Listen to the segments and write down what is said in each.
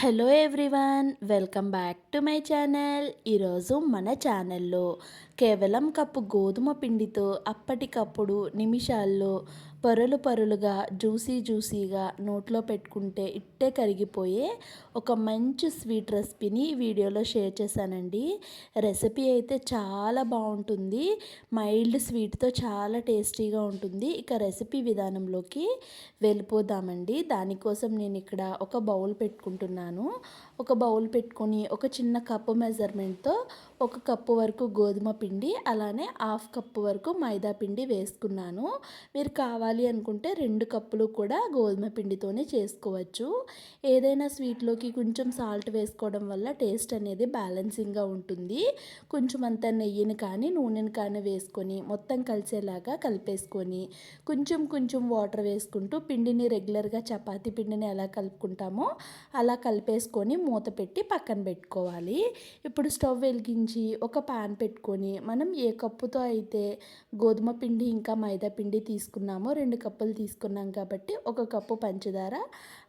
Hello everyone, welcome back to my channel. ఈరోజు మన ఛానల్లో కేవలం కప్పు గోధుమ పిండితో అప్పటికప్పుడు నిమిషాల్లో పొరలు పొరలుగా జ్యూసీగా నోట్లో పెట్టుకుంటే ఇట్టే కరిగిపోయే ఒక మంచి స్వీట్ రెసిపీని ఈ వీడియోలో షేర్ చేశానండి. రెసిపీ అయితే చాలా బాగుంటుంది, మైల్డ్ స్వీట్తో చాలా టేస్టీగా ఉంటుంది. ఇక రెసిపీ విధానంలోకి వెళ్ళిపోదామండి. దానికోసం నేను ఇక్కడ ఒక బౌల్ పెట్టుకుంటున్నాను. ఒక బౌల్ పెట్టుకొని ఒక చిన్న కప్పు మెజర్మెంట్తో ఒక కప్పు వరకు గోధుమ పిండి, అలానే హాఫ్ కప్పు వరకు మైదా పిండి వేసుకున్నాను. మీరు కావాలి అనుకుంటే 2 కప్పులు కూడా గోధుమ పిండితోనే చేసుకోవచ్చు. ఏదైనా స్వీట్లోకి కొంచెం సాల్ట్ వేసుకోవడం వల్ల టేస్ట్ అనేది బ్యాలెన్సింగ్గా ఉంటుంది. కొంచెం అంత నెయ్యిని కానీ నూనెని కానీ వేసుకొని మొత్తం కలిసేలాగా కలిపేసుకొని కొంచెం వాటర్ వేసుకుంటూ పిండిని రెగ్యులర్గా చపాతీ పిండిని ఎలా కలుపుకుంటామో అలా కలిపేసుకొని మూత పెట్టి పక్కన పెట్టుకోవాలి. ఇప్పుడు స్టవ్ వెలిగించి ఒక పాన్ పెట్టుకొని మనం ఏ కప్పుతో అయితే గోధుమ పిండి ఇంకా మైదా పిండి తీసుకున్నామో 2 కప్పులు తీసుకున్నాం కాబట్టి ఒక కప్పు పంచదార,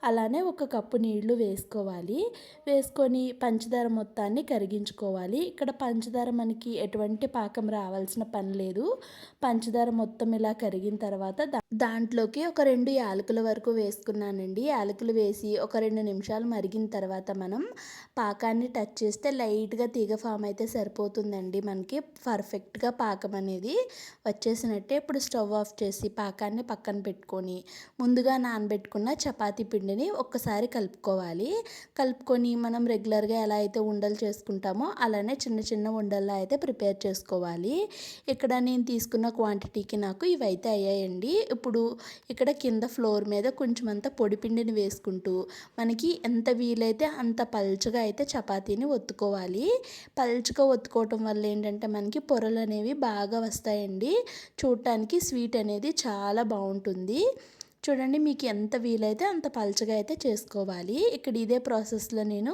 అలానే ఒక కప్పు నీళ్లు వేసుకోవాలి. వేసుకొని పంచదార మొత్తాన్ని కరిగించుకోవాలి. ఇక్కడ పంచదార మనకి ఎటువంటి పాకం రావాల్సిన పని లేదు. పంచదార మొత్తం ఇలా కరిగిన తర్వాత దాంట్లోకి ఒక 2 యాలకుల వరకు వేసుకున్నానండి. యాలకులు వేసి ఒక 2 నిమిషాలు మరిగిన తర్వాత మనం పాకాన్ని టచ్ చేస్తే లైట్గా తీగ ఫామ్ అయితే సరిపోతుందండి. మనకి పర్ఫెక్ట్గా పాకం అనేది వచ్చేసినట్టే. ఇప్పుడు స్టవ్ ఆఫ్ చేసి పాకాన్ని పక్కన పెట్టుకొని ముందుగా నానబెట్టుకున్న చపాతీ పిండిని ఒక్కసారి కలుపుకోవాలి. కలుపుకొని మనం రెగ్యులర్గా ఎలా అయితే ఉండలు చేసుకుంటామో అలానే చిన్న ఉండల్లా అయితే ప్రిపేర్ చేసుకోవాలి. ఇక్కడ నేను తీసుకున్న క్వాంటిటీకి నాకు ఇవైతే అయ్యాయండి. ఇప్పుడు ఇక్కడ కింద ఫ్లోర్ మీద కొంచెం అంత పొడి పిండిని వేసుకుంటూ మనకి ఎంత వీలైతే అంత పల్చగా అయితే చపాతీని ఒత్తుకోవాలి. పల్చగా ఒత్తుకోవటం వల్ల ఏంటంటే మనకి పొరలు అనేవి బాగా వస్తాయండి. చూడటానికి స్వీట్ అనేది చాలా బాగుంటుంది. చూడండి, మీకు ఎంత వీలైతే అంత పల్చగా అయితే చేసుకోవాలి. ఇక్కడ ఇదే ప్రాసెస్లో నేను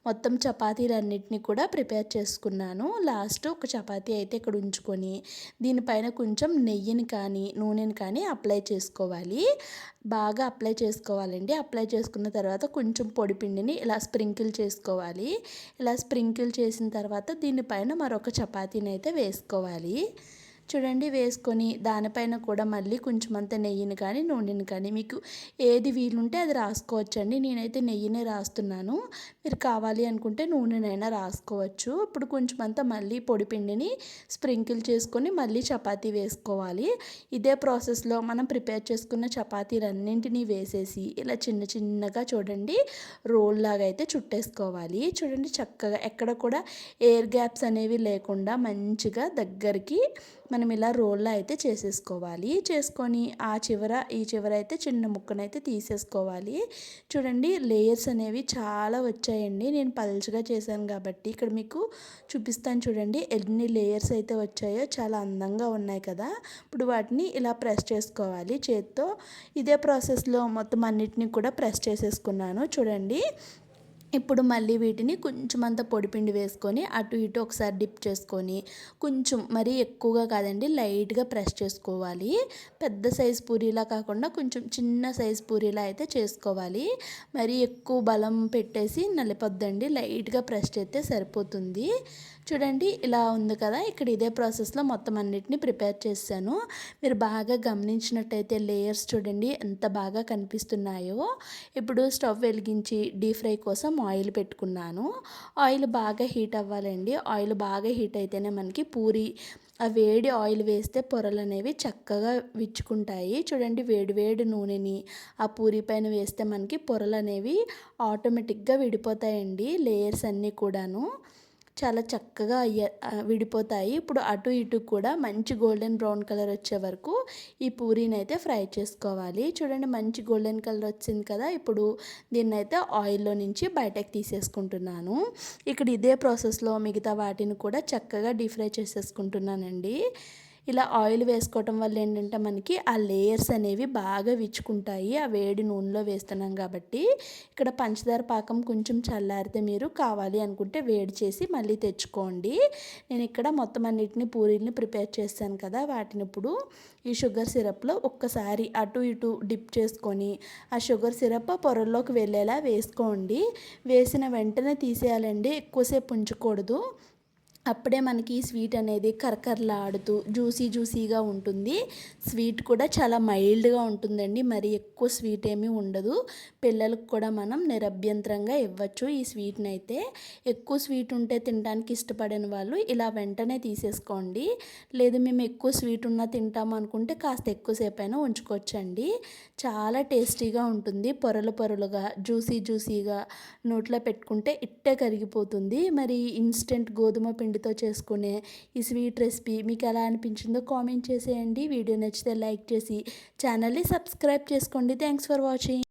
మొత్తం చపాతీలన్నిటిని కూడా ప్రిపేర్ చేసుకున్నాను. లాస్ట్ ఒక చపాతీ అయితే ఇక్కడ ఉంచుకొని దీనిపైన కొంచెం నెయ్యిని కానీ నూనెని కానీ అప్లై చేసుకోవాలి. బాగా అప్లై చేసుకోవాలండి. అప్లై చేసుకున్న తర్వాత కొంచెం పొడి పిండిని ఇలా స్ప్రింకిల్ చేసుకోవాలి. ఇలా స్ప్రింకిల్ చేసిన తర్వాత దీనిపైన మరొక చపాతీని అయితే వేసుకోవాలి. చూడండి, వేసుకొని దానిపైన కూడా మళ్ళీ కొంచెం అంత నెయ్యిని కానీ నూనెని కానీ మీకు ఏది వీలుంటే అది రాసుకోవచ్చండి. నేనైతే నెయ్యినే రాస్తున్నాను. మీరు కావాలి అనుకుంటే నూనెనైనా రాసుకోవచ్చు. ఇప్పుడు కొంచెం అంతా మళ్ళీ పొడి పిండిని స్ప్రింకిల్ చేసుకొని మళ్ళీ చపాతీ వేసుకోవాలి. ఇదే ప్రాసెస్లో మనం ప్రిపేర్ చేసుకున్న చపాతీలన్నింటినీ వేసేసి ఇలా చిన్నగా చూడండి రోల్ లాగా అయితే చుట్టేసుకోవాలి. చూడండి, చక్కగా ఎక్కడ కూడా ఎయిర్ గ్యాప్స్ అనేవి లేకుండా మంచిగా దగ్గరికి మనం ఇలా రోల్లో అయితే చేసేసుకోవాలి. చేసుకొని ఈ చివర అయితే చిన్న ముక్కనైతే తీసేసుకోవాలి. చూడండి, లేయర్స్ అనేవి చాలా వచ్చాయండి. నేను పల్చగా చేశాను కాబట్టి ఇక్కడ మీకు చూపిస్తాను. చూడండి ఎన్ని లేయర్స్ అయితే వచ్చాయో, చాలా అందంగా ఉన్నాయి కదా. ఇప్పుడు వాటిని ఇలా ప్రెస్ చేసుకోవాలి చేత్తో. ఇదే ప్రాసెస్లో మొత్తం అన్నిటిని కూడా ప్రెస్ చేసేసుకున్నాను. చూడండి, ఇప్పుడు మళ్ళీ వీటిని కొంచెం అంత పొడిపిండి వేసుకొని అటు ఇటు ఒకసారి డిప్ చేసుకొని కొంచెం మరీ ఎక్కువగా కాదండి, లైట్గా ప్రెస్ చేసుకోవాలి. పెద్ద సైజ్ పూరీలా కాకుండా కొంచెం చిన్న సైజ్ పూరీలా అయితే చేసుకోవాలి. మరీ ఎక్కువ బలం పెట్టేసి నలిపొద్దండి, లైట్గా ప్రెస్ చేస్తే సరిపోతుంది. చూడండి, ఇలా ఉంది కదా. ఇక్కడ ఇదే ప్రాసెస్లో మొత్తం అన్నిటిని ప్రిపేర్ చేశాను. మీరు బాగా గమనించినట్టయితే లేయర్స్ చూడండి ఎంత బాగా కనిపిస్తున్నాయో. ఇప్పుడు స్టవ్ వెలిగించి డీప్ ఫ్రై కోసం ఆయిల్ పెట్టుకున్నాను. ఆయిల్ బాగా హీట్ అవ్వాలండి. ఆయిల్ బాగా హీట్ అయితేనే మనకి పూరి ఆ వేడి ఆయిల్ వేస్తే పొరలు అనేవి చక్కగా విచ్చుకుంటాయి. చూడండి, వేడి నూనెని ఆ పూరి పైన వేస్తే మనకి పొరలు అనేవి ఆటోమేటిక్గా విడిపోతాయండి. లేయర్స్ అన్నీ కూడాను చాలా చక్కగా విడిపోతాయి. ఇప్పుడు అటు ఇటు కూడా మంచి గోల్డెన్ బ్రౌన్ కలర్ వచ్చే వరకు ఈ పూరీని అయితే ఫ్రై చేసుకోవాలి. చూడండి, మంచి గోల్డెన్ కలర్ వచ్చింది కదా. ఇప్పుడు దీన్ని అయితే ఆయిల్లో నుంచి బయటకు తీసేసుకుంటున్నాను. ఇక్కడ ఇదే ప్రాసెస్లో మిగతా వాటిని కూడా చక్కగా డీప్ ఫ్రై చేసేసుకుంటున్నానండి. ఇలా ఆయిల్ వేసుకోవటం వల్ల ఏంటంటే మనకి ఆ లేయర్స్ అనేవి బాగా విచ్చుకుంటాయి ఆ వేడి నూనెలో వేస్తున్నాం కాబట్టి. ఇక్కడ పంచదార పాకం కొంచెం చల్లారితే మీరు కావాలి అనుకుంటే వేడి చేసి మళ్ళీ తెచ్చుకోండి. నేను ఇక్కడ మొత్తం అన్నిటిని పూరీలని ప్రిపేర్ చేశాను కదా, వాటిని ఇప్పుడు ఈ షుగర్ సిరప్లో ఒక్కసారి అటు ఇటు డిప్ చేసుకొని ఆ షుగర్ సిరప్ పొరల్లోకి వెళ్ళేలా వేసుకోండి. వేసిన వెంటనే తీసేయాలండి, ఎక్కువసేపు ఉంచకూడదు. అప్పుడే మనకి స్వీట్ అనేది కరకరలాడుతూ జ్యూసీగా ఉంటుంది. స్వీట్ కూడా చాలా మైల్డ్గా ఉంటుందండి, మరి ఎక్కువ స్వీట్ ఏమీ ఉండదు. పిల్లలకు కూడా మనం నిరభ్యంతరంగా ఇవ్వచ్చు ఈ స్వీట్ని అయితే. ఎక్కువ స్వీట్ ఉంటే తినడానికి ఇష్టపడని వాళ్ళు ఇలా వెంటనే తీసేసుకోండి. లేదు మేము ఎక్కువ స్వీట్ ఉన్నా తింటాము అనుకుంటే కాస్త ఎక్కువసేపు అయినా ఉంచుకోవచ్చండి. చాలా టేస్టీగా ఉంటుంది, పొరలు పొరలుగా జ్యూసీగా నోట్లో పెట్టుకుంటే ఇట్టే కరిగిపోతుంది. మరి ఇన్స్టెంట్ గోధుమ పిండితో చేసుకునే ఈ స్వీట్ రెసిపీ మీకు ఎలా అనిపించిందో కామెంట్ చేసేయండి. వీడియో నచ్చితే లైక్ చేసి ఛానల్ని సబ్స్క్రైబ్ చేసుకోండి. Thanks for watching.